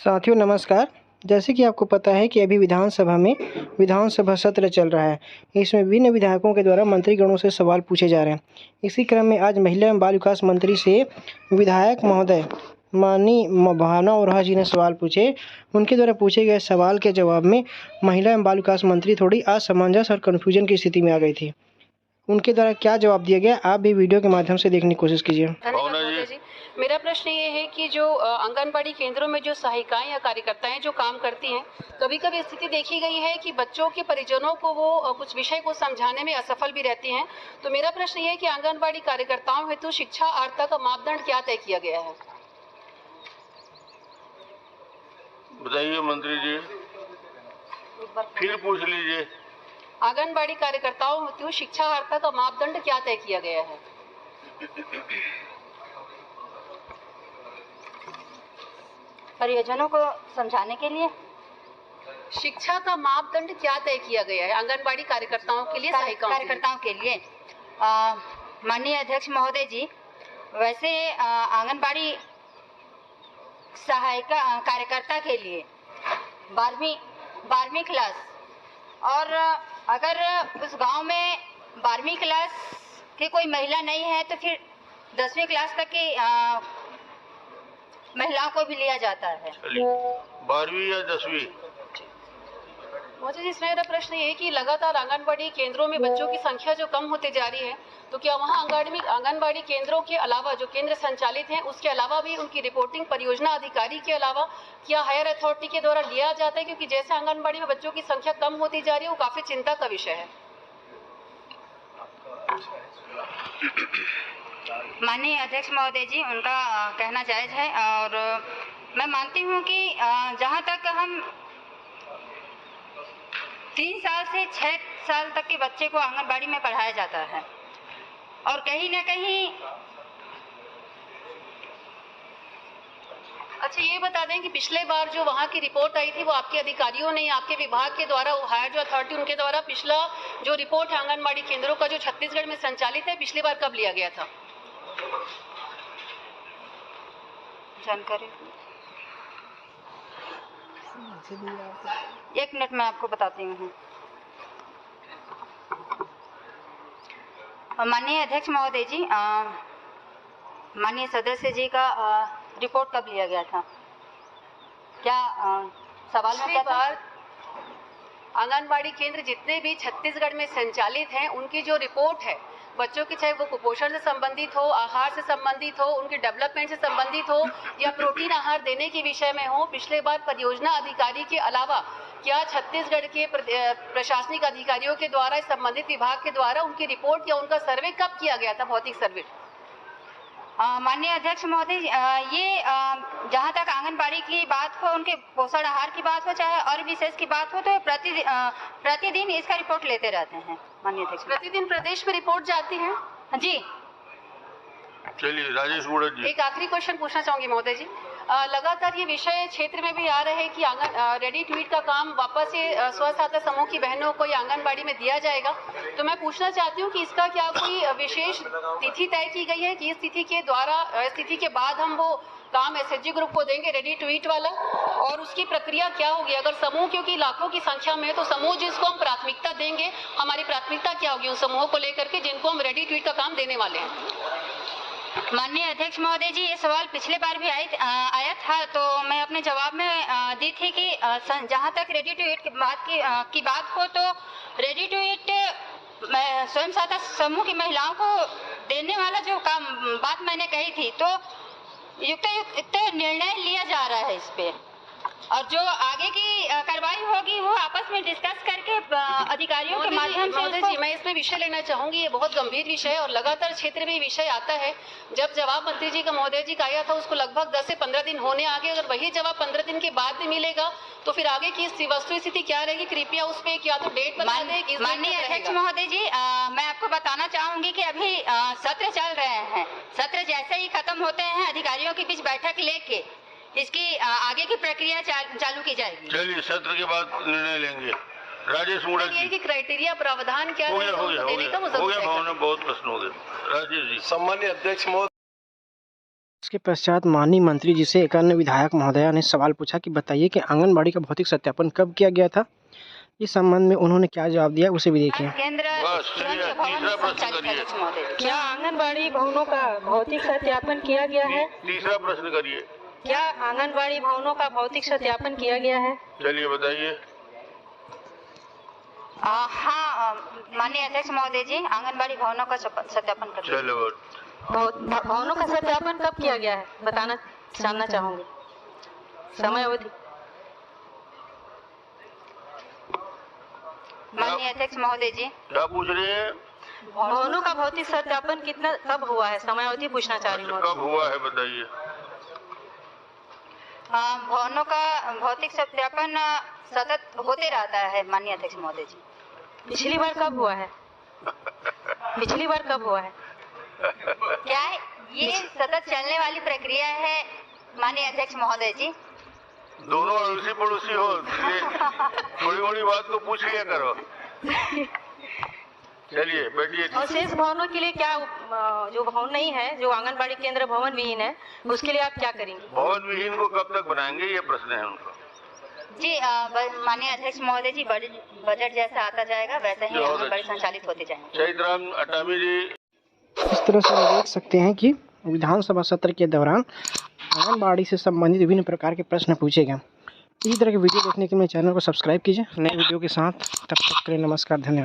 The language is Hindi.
साथियों नमस्कार। जैसे कि आपको पता है कि अभी विधानसभा में विधानसभा सत्र चल रहा है। इसमें विभिन्न विधायकों के द्वारा मंत्रीगणों से सवाल पूछे जा रहे हैं। इसी क्रम में आज महिला एवं बाल विकास मंत्री से विधायक महोदय माननीय भावना ओरांव जी ने सवाल पूछे। उनके द्वारा पूछे गए सवाल के जवाब में महिला एवं बाल विकास मंत्री थोड़ी असमंजस और कन्फ्यूजन की स्थिति में आ गई थी। उनके द्वारा क्या जवाब दिया गया, आप भी वीडियो के माध्यम से देखने की कोशिश कीजिए। धन्यवाद जी। मेरा प्रश्न ये है कि जो आंगनबाड़ी केंद्रों में जो सहायिकाएं या कार्यकर्ताएं जो काम करती हैं, कभी-कभी स्थिति देखी गई है कि बच्चों के परिजनों को वो कुछ विषय को समझाने में असफल भी रहती हैं। तो मेरा प्रश्न ये है कि आंगनबाड़ी कार्यकर्ताओं हेतु शिक्षा अर्हता का मापदंड क्या तय किया गया है? बताइए मंत्री जी, फिर पूछ लीजिए। आंगनबाड़ी कार्यकर्ताओं हेतु शिक्षा अर्हता का मापदंड क्या तय किया गया है? परियोजनों को समझाने के लिए शिक्षा का मापदंड क्या तय किया गया है आंगनबाड़ी कार्यकर्ताओं के लिए, कार्यकर्ताओं के लिए? माननीय अध्यक्ष महोदय जी, वैसे आंगनबाड़ी सहायिका कार्यकर्ता के लिए 12वीं क्लास, और अगर उस गांव में 12वीं क्लास की कोई महिला नहीं है तो फिर 10वीं क्लास तक की महिलाओं को भी लिया जाता है। 12वीं या 10वीं? मुझे इसमें मेरा प्रश्न ये है कि लगातार आंगनबाड़ी केंद्रों में बच्चों की संख्या जो कम होती जा रही है, तो क्या वहाँ आंगनबाड़ी केंद्रों के अलावा जो केंद्र संचालित हैं उसके अलावा भी उनकी रिपोर्टिंग परियोजना अधिकारी के अलावा क्या हायर अथॉरिटी के द्वारा लिया जाता है? क्योंकि जैसे आंगनबाड़ी में बच्चों की संख्या कम होती जा रही है, वो काफी चिंता का विषय है। माननीय अध्यक्ष महोदय जी, उनका कहना जायज है, और मैं मानती हूँ कि जहाँ तक हम 3 साल से 6 साल तक के बच्चे को आंगनबाड़ी में पढ़ाया जाता है, और कहीं ना कहीं अच्छा ये बता दें कि पिछले बार जो वहाँ की रिपोर्ट आई थी वो आपके अधिकारियों ने, आपके विभाग के द्वारा, हायर जो अथॉरिटी उनके द्वारा पिछला जो रिपोर्ट है आंगनबाड़ी केंद्रों का जो छत्तीसगढ़ में संचालित है, पिछली बार कब लिया गया था? जानकारी 1 मिनट में आपको बताती हूँ। माननीय अध्यक्ष महोदय जी, माननीय सदस्य जी का रिपोर्ट कब लिया गया था? क्या सवाल में क्या था? आंगनबाड़ी केंद्र जितने भी छत्तीसगढ़ में संचालित हैं, उनकी जो रिपोर्ट है बच्चों की, चाहे वो कुपोषण से संबंधित हो, आहार से संबंधित हो, उनके डेवलपमेंट से संबंधित हो, या प्रोटीन आहार देने के विषय में हो, पिछले बार परियोजना अधिकारी के अलावा क्या छत्तीसगढ़ के प्रशासनिक अधिकारियों के द्वारा, संबंधित विभाग के द्वारा उनकी रिपोर्ट या उनका सर्वे कब किया गया था, भौतिक सर्वे? माननीय अध्यक्ष महोदय, ये जहाँ तक आंगनबाड़ी की बात हो, उनके पोषण आहार की बात हो, चाहे और विशेष की बात हो, तो प्रतिदिन इसका रिपोर्ट लेते रहते हैं। माननीय अध्यक्ष, प्रतिदिन प्रदेश में रिपोर्ट जाती है? जी। चलिए राजेश गुड़त जी। एक आखिरी क्वेश्चन पूछना चाहूंगी महोदय जी। लगातार ये विषय क्षेत्र में भी आ रहे हैं कि रेडी टू ईट का काम वापस से स्व सहायता समूह की बहनों को या आंगनबाड़ी में दिया जाएगा। तो मैं पूछना चाहती हूँ कि इसका क्या कोई विशेष तिथि तय की गई है कि इस तिथि के द्वारा, इस तिथि के बाद हम वो काम एसएचजी ग्रुप को देंगे रेडी टू ईट वाला, और उसकी प्रक्रिया क्या होगी? अगर समूह क्योंकि लाखों की संख्या में है, तो समूह जिसको हम प्राथमिकता देंगे, हमारी प्राथमिकता क्या होगी उन समूहों को लेकर के जिनको हम रेडी टू ईट का काम देने वाले हैं? माननीय अध्यक्ष महोदय जी, ये सवाल पिछले बार भी आया था, तो मैं अपने जवाब में दी थी कि जहाँ तक रेडी टू ईट की बात हो, तो रेडी टू ईट स्वयं सहायता समूह की महिलाओं को देने वाला जो काम बात मैंने कही थी, तो युक्त निर्णय लिया जा रहा है इस पे, और जो आगे की कार्रवाई होगी वो आपस में डिस्कस करके अधिकारियों के माध्यम से। जी, मैं इसमें विषय लेना चाहूंगी। ये बहुत गंभीर विषय है और लगातार क्षेत्र में विषय आता है। जब जवाब मंत्री जी का, महोदय जी का आया था, उसको लगभग 10 से 15 दिन होने आ गए। अगर वही जवाब 15 दिन के बाद भी मिलेगा तो फिर आगे की वस्तु स्थिति क्या रहेगी? कृपया उस पर या तो डेट बता दें। माननीय अध्यक्ष महोदय जी, मैं आपको बताना चाहूंगी कि अभी सत्र चल रहे हैं। सत्र जैसे ही खत्म होते हैं, अधिकारियों के बीच बैठक लेके इसकी आगे की प्रक्रिया चालू की जाएगी। चलिए सत्र के बाद निर्णय लेंगे। राजेश गुड़त जी। कि क्राइटेरिया प्रावधान क्या हो गया, देने का वो जरूर बहुत प्रश्न हो गए। राजेश जी। सम्मानीय अध्यक्ष महोदय। इसके पश्चात माननीय मंत्री जी से एक अन्य विधायक महोदया ने सवाल पूछा कि बताइए कि आंगनबाड़ी का भौतिक सत्यापन कब किया गया था। इस संबंध में उन्होंने क्या जवाब दिया उसे भी देखिए। केंद्र बस चलिए, तीसरा प्रश्न करिए। क्या आंगनबाड़ी भवनों का भौतिक सत्यापन किया गया है? तीसरा प्रश्न करिए। क्या आंगनबाड़ी भवनों का भौतिक सत्यापन किया गया है? चलिए बताइए। हाँ माननीय अध्यक्ष महोदय जी, आंगनबाड़ी भवनों का सत्यापन कर चलो भवनों का सत्यापन कब किया गया है बताना जानना चाहूंगी। समय अवधि। माननीय अध्यक्ष महोदय जी, क्या पूछ रहे हैं? भवनों का भौतिक सत्यापन कितना कब हुआ है, समय अवधि पूछना चाह रही हूँ। कब हुआ है बताइए। भवनों का भौतिक सत्यापन सतत होते रहता है माननीय अध्यक्ष महोदय जी। पिछली बार कब हुआ है? पिछली बार कब हुआ है? क्या है? ये सतत चलने वाली प्रक्रिया है माननीय अध्यक्ष महोदय जी। दोनों अड़ोसी पड़ोसी हो, थोड़ी बड़ी बात तो पूछ लिया करो। चलिए बैठिए। और शेष भवनों के लिए क्या जो भवन नहीं है, जो आंगनबाड़ी केंद्र भवन विहीन है, उसके लिए आप क्या करेंगे? भवन विहीन को कब तक बनाएंगे, ये प्रश्न है उनका। जी माननीय अध्यक्ष महोदय जी, बजट जैसा आता जाएगा वैसे ही आंगनबाड़ी संचालित होते जाएंगे। चैतराम अटामी जी। इस तरह से हम देख सकते हैं कि विधानसभा सत्र के दौरान आंगनबाड़ी से संबंधित विभिन्न प्रकार के प्रश्न पूछे गए। इसी तरह के वीडियो देखने के लिए मेरे चैनल को सब्सक्राइब कीजिए नए वीडियो के साथ। तब तक के लिए नमस्कार, धन्यवाद।